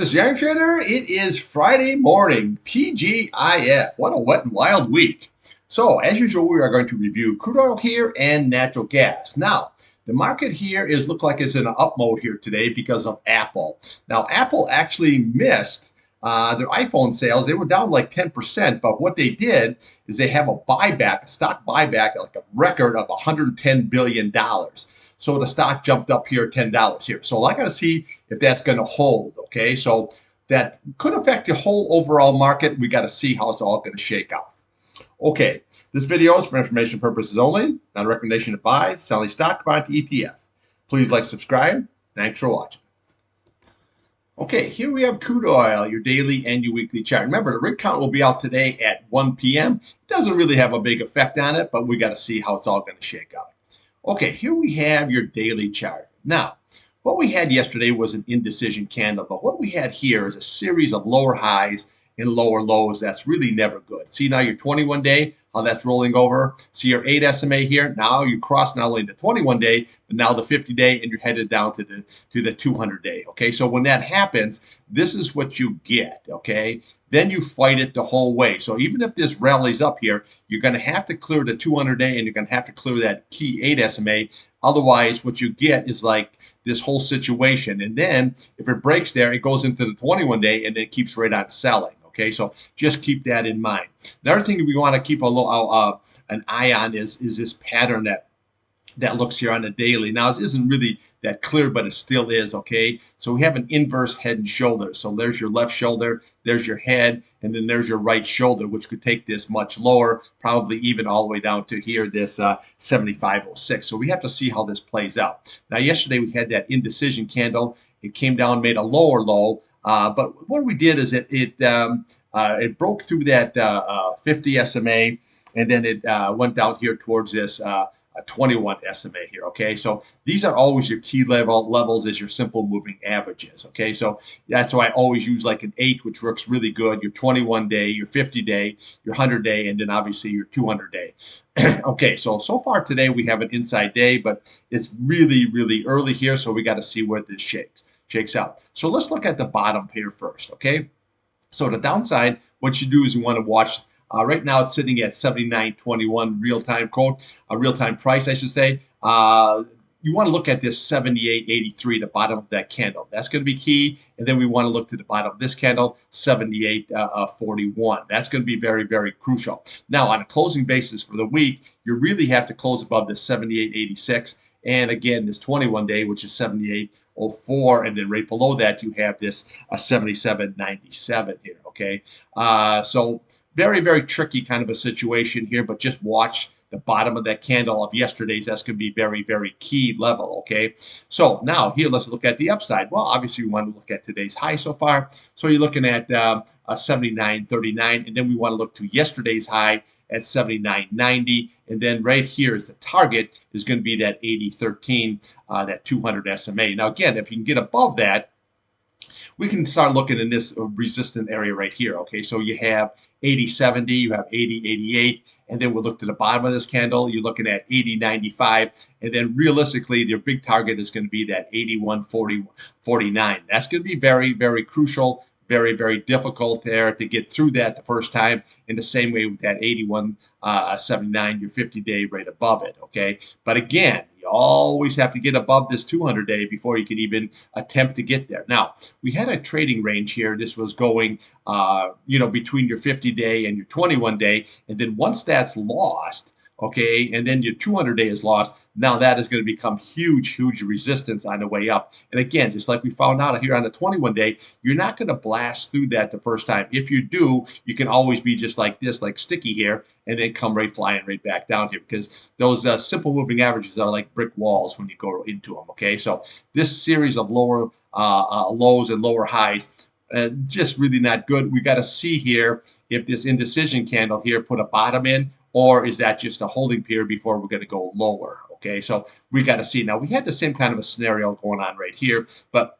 This is the Iron Trader. It is Friday morning, TGIF. What a wet and wild week. So, as usual, we are going to review crude oil here and natural gas. Now, the market here is look like it's in an up mode here today because of Apple. Now, Apple actually missed their iPhone sales. They were down like 10%, but what they did is they have a buyback, a stock buyback, like a record of $110 billion. So the stock jumped up here $10 here. So I got to see if that's going to hold. Okay, so that could affect the whole overall market. We got to see how it's all going to shake out. Okay, this video is for information purposes only, not a recommendation to buy, sell any stock, buy into ETF. Please like, subscribe. Thanks for watching. Okay, here we have crude oil, your daily and your weekly chart. Remember, the rig count will be out today at 1 p.m. It doesn't really have a big effect on it, but we got to see how it's all going to shake out. Okay, here we have your daily chart. Now, what we had yesterday was an indecision candle, but what we had here is a series of lower highs and lower lows. That's really never good. See now your 21-day, how that's rolling over. See your 8 SMA here. Now you cross not only the 21-day, but now the 50-day, and you're headed down to the 200-day. Okay, so when that happens, this is what you get. Okay, then you fight it the whole way. So even if this rallies up here, you're going to have to clear the 200-day, and you're going to have to clear that key 8 SMA. Otherwise, what you get is like this whole situation. And then if it breaks there, it goes into the 21-day, and then it keeps right on selling. Okay, so just keep that in mind. Another thing we want to keep an eye on is this pattern that looks here on the daily. Now, this isn't really that clear, but it still is, okay? So we have an inverse head and shoulder. So there's your left shoulder, there's your head, and then there's your right shoulder, which could take this much lower, probably even all the way down to here, this 75.06. So we have to see how this plays out. Now, yesterday we had that indecision candle. It came down, made a lower low. But what we did is it broke through that 50 SMA, and then it went down here towards this 21 SMA here. Okay, so these are always your key levels as your simple moving averages. Okay, so that's why I always use like an 8, which works really good. Your 21-day, your 50-day, your 100-day, and then obviously your 200-day. Okay, so far today we have an inside day, but it's really early here, so we got to see where this shakes out. So let's look at the bottom here first, okay? So the downside, what you do is you want to watch. Right now it's sitting at 79.21 real-time quote, real-time price, I should say. You want to look at this 78.83, the bottom of that candle. That's going to be key. And then we want to look to the bottom of this candle, 78.41. That's going to be very crucial. Now, on a closing basis for the week, you really have to close above this 78.86. And again, this 21-day, which is 78.04, and then right below that, you have this 77.97 here, okay? So very tricky kind of a situation here, but just watch the bottom of that candle of yesterday's. That's going to be very key level, okay? So now here, let's look at the upside. Well, obviously we want to look at today's high so far. So you're looking at 79.39, and then we want to look to yesterday's high at 79.90, and then right here is the target is going to be that 80.13, that 200 SMA. Now again, if you can get above that, we can start looking in this resistant area right here. Okay, so you have 80.70, you have 80.88, and then we'll look to the bottom of this candle. You're looking at 80.95, and then realistically, your big target is going to be that 81.49. That's going to be very crucial. Very difficult there to get through that the first time, in the same way with that 81.79, your 50-day right above it, okay? But again, you always have to get above this 200-day before you can even attempt to get there. Now, we had a trading range here. This was going, between your 50-day and your 21-day, and then once that's lost, okay, and then your 200-day is lost, now that is going to become huge resistance on the way up. And again, just like we found out here on the 21-day, you're not going to blast through that the first time. If you do, you can always be just like this, like sticky here, and then come flying right back down here, because those simple moving averages are like brick walls when you go into them, okay? So this series of lower lows and lower highs, just really not good. We got to see here if this indecision candle here put a bottom in, or is that just a holding period before we're going to go lower? Okay, so we got to see. Now, we had the same kind of a scenario going on right here, but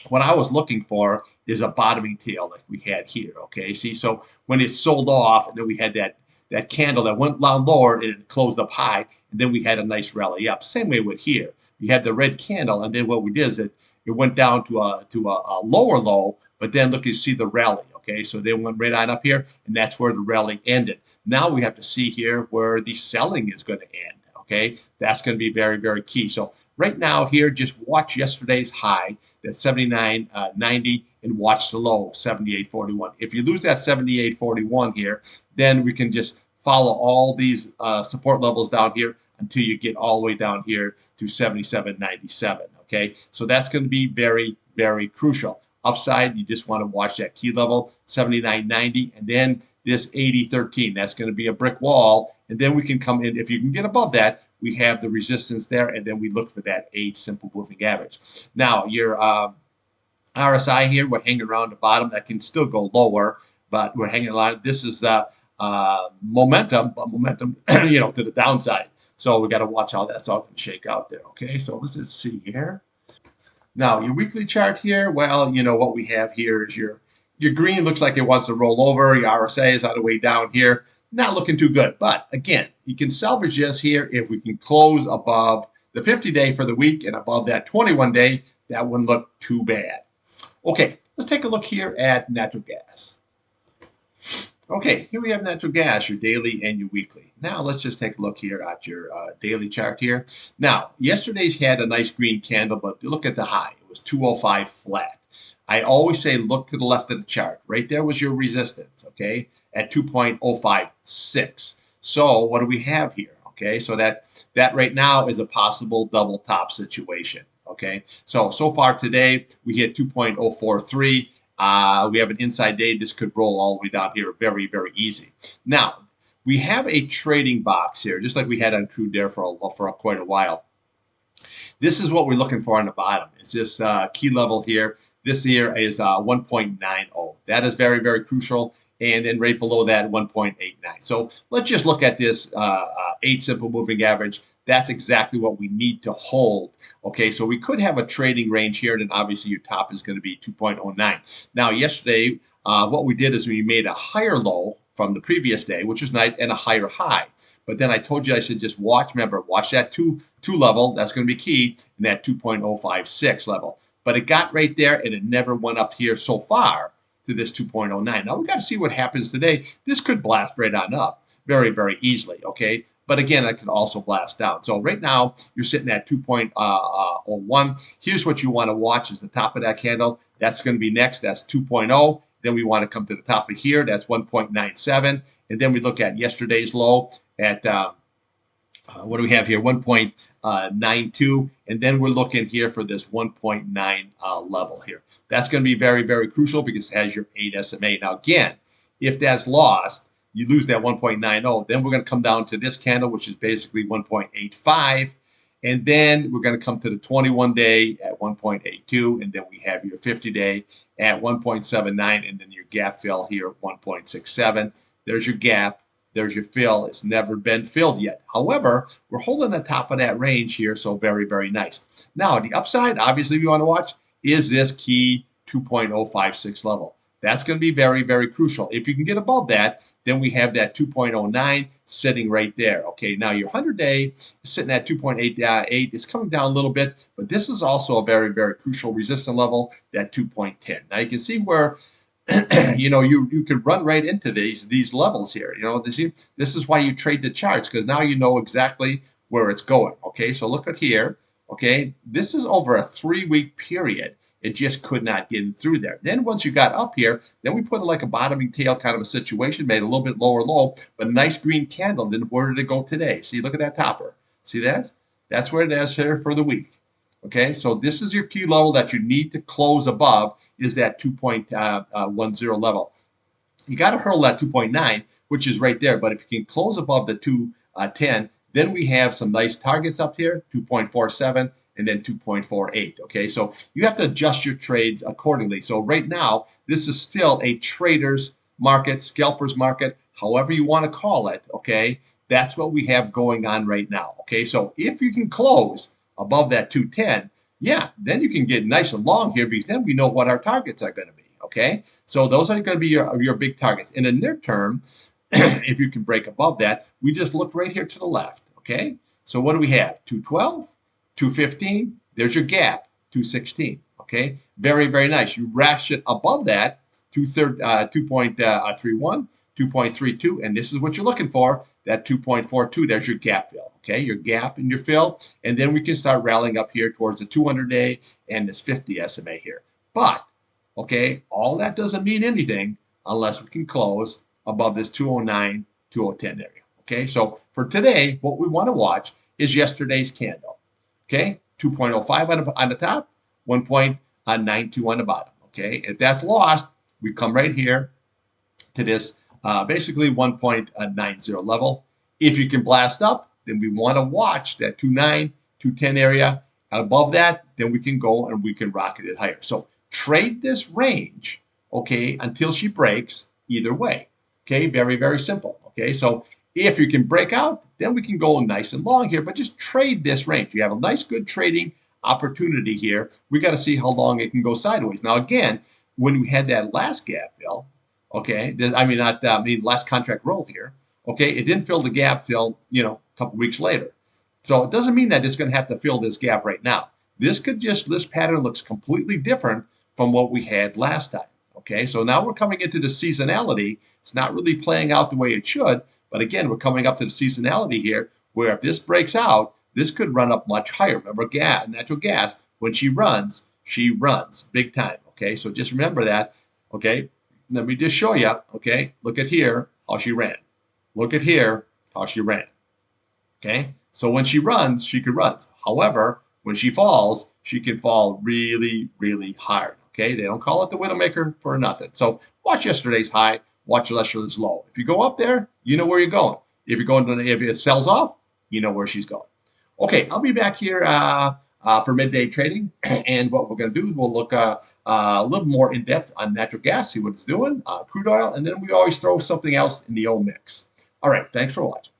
what I was looking for is a bottoming tail like we had here. Okay, see, so when it sold off, and then we had that candle that went down lower and it closed up high, and then we had a nice rally up. Same way with here. We had the red candle, and then what we did is it went down to a lower low, but then look, you see the rally. Okay, so they went right on up here, and that's where the rally ended. Now we have to see here where the selling is going to end. Okay, that's going to be very, very key. So right now here, just watch yesterday's high, that 79.90, and watch the low, 78.41. If you lose that 78.41 here, then we can just follow all these support levels down here until you get all the way down here to 77.97. Okay, so that's going to be very, very crucial. Upside, you just want to watch that key level, 79.90, and then this 80.13. That's going to be a brick wall, and then we can come in. If you can get above that, we have the resistance there, and then we look for that 8 simple moving average. Now, your RSI here, we're hanging around the bottom. That can still go lower, but we're hanging around. This is momentum, but momentum, to the downside. So we got to watch how that's all going to shake out there. Okay, so let's just see here. Now, your weekly chart here, well, what we have here is your green looks like it wants to roll over. Your RSA is on the way down here. Not looking too good. But again, you can salvage this here if we can close above the 50-day for the week and above that 21-day. That wouldn't look too bad. Okay, let's take a look here at natural gas. Okay, here we have natural gas, your daily and your weekly. Now let's just take a look here at your daily chart here. Now, yesterday's had a nice green candle, but look at the high. It was 205 flat. I always say look to the left of the chart. Right there was your resistance, okay, at 2.056. So what do we have here? Okay, so that right now is a possible double top situation. Okay, so far today we hit 2.043. We have an inside day. This could roll all the way down here very, very easy. Now, we have a trading box here, just like we had on Crude there for quite a while. This is what we're looking for on the bottom. It's this key level here. This here is 1.90. That is very, very crucial. And then right below that, 1.89. So let's just look at this 8 simple moving average. That's exactly what we need to hold. Okay, so we could have a trading range here, and then obviously your top is going to be 2.09. Now, yesterday, what we did is we made a higher low from the previous day, which was nice, and a higher high. But then I told you, I said, just watch that 2 level. That's going to be key, and that 2.056 level. But it got right there, and it never went up here so far to this 2.09. Now, we got to see what happens today. This could blast right on up very, very easily, okay? But again, it can also blast down. So right now, you're sitting at 2.01. Here's what you want to watch is the top of that candle. That's going to be next. That's 2.0. Then we want to come to the top of here. That's 1.97. And then we look at yesterday's low at, what do we have here? 1.92. And then we're looking here for this 1.9 level here. That's going to be very, very crucial because it has your 8 SMA. Now, again, if that's lost, you lose that 1.90, then we're going to come down to this candle, which is basically 1.85. And then we're going to come to the 21-day at 1.82. And then we have your 50-day at 1.79. And then your gap fill here at 1.67. There's your gap. There's your fill. It's never been filled yet. However, we're holding the top of that range here. So very, very nice. Now, the upside, obviously, we want to watch is this key 2.056 level. That's going to be very, very crucial. If you can get above that, then we have that 2.09 sitting right there. Okay, now your 100-day is sitting at 2.88. It's coming down a little bit, but this is also a very, very crucial resistance level, that 2.10. Now you can see where you could run right into these levels here. This is why you trade the charts, because now you know exactly where it's going. Okay, so look at here. Okay, this is over a 3-week period. It just could not get through there. Then once you got up here, then we put it like a bottoming tail kind of a situation, made a little bit lower low, but a nice green candle. Then where did it go today? See, look at that topper. See that? That's where it is here for the week. Okay, so this is your key level that you need to close above, is that 2.10 level. You got to hurl that 2.9, which is right there. But if you can close above the 2.10, then we have some nice targets up here, 2.47. And then 2.48. Okay, so you have to adjust your trades accordingly. So right now, this is still a trader's market, scalper's market, however you want to call it. Okay, that's what we have going on right now. Okay, so if you can close above that 210, yeah, then you can get nice and long here, because then we know what our targets are going to be. Okay, so those are going to be your big targets. In the near term, if you can break above that, we just look right here to the left. Okay, so what do we have? 212. 215, there's your gap, 216. Okay, very, very nice. You ratchet above that to 2.31, 2.32, and this is what you're looking for, that 2.42. There's your gap fill. Okay, your gap and your fill, and then we can start rallying up here towards the 200-day and this 50 SMA here. But, okay, all that doesn't mean anything unless we can close above this 209, 2010 area. Okay, so for today, what we want to watch is yesterday's candle. Okay, 2.05 on the top, 1.92 on the bottom. Okay, if that's lost, we come right here to this basically 1.90 level. If you can blast up, then we want to watch that 2.9, 2.10 area. Above that, then we can go and we can rocket it higher. So trade this range, okay, until she breaks either way. Okay, very, very simple. Okay, so if you can break out, then we can go nice and long here, but just trade this range. You have a nice, good trading opportunity here. We got to see how long it can go sideways. Now, again, when we had that last gap fill, okay, last contract roll here, okay, it didn't fill the gap fill, a couple weeks later. So it doesn't mean that it's going to have to fill this gap right now. This pattern looks completely different from what we had last time. Okay, so now we're coming into the seasonality. It's not really playing out the way it should, but again, we're coming up to the seasonality here, where if this breaks out, this could run up much higher. Remember, natural gas, when she runs big time. Okay, so just remember that. Okay, let me just show you. Okay, look at here how she ran. Look at here how she ran. Okay, so when she runs, she could run. However, when she falls, she can fall really, really hard. Okay, they don't call it the Widowmaker for nothing. So watch yesterday's high, watch yesterday's low. If you go up there, you know where you're going. If it sells off, you know where she's going. Okay, I'll be back here for midday trading, and what we're going to do is we'll look a little more in depth on natural gas, see what it's doing, crude oil, and then we always throw something else in the old mix. All right, thanks for watching.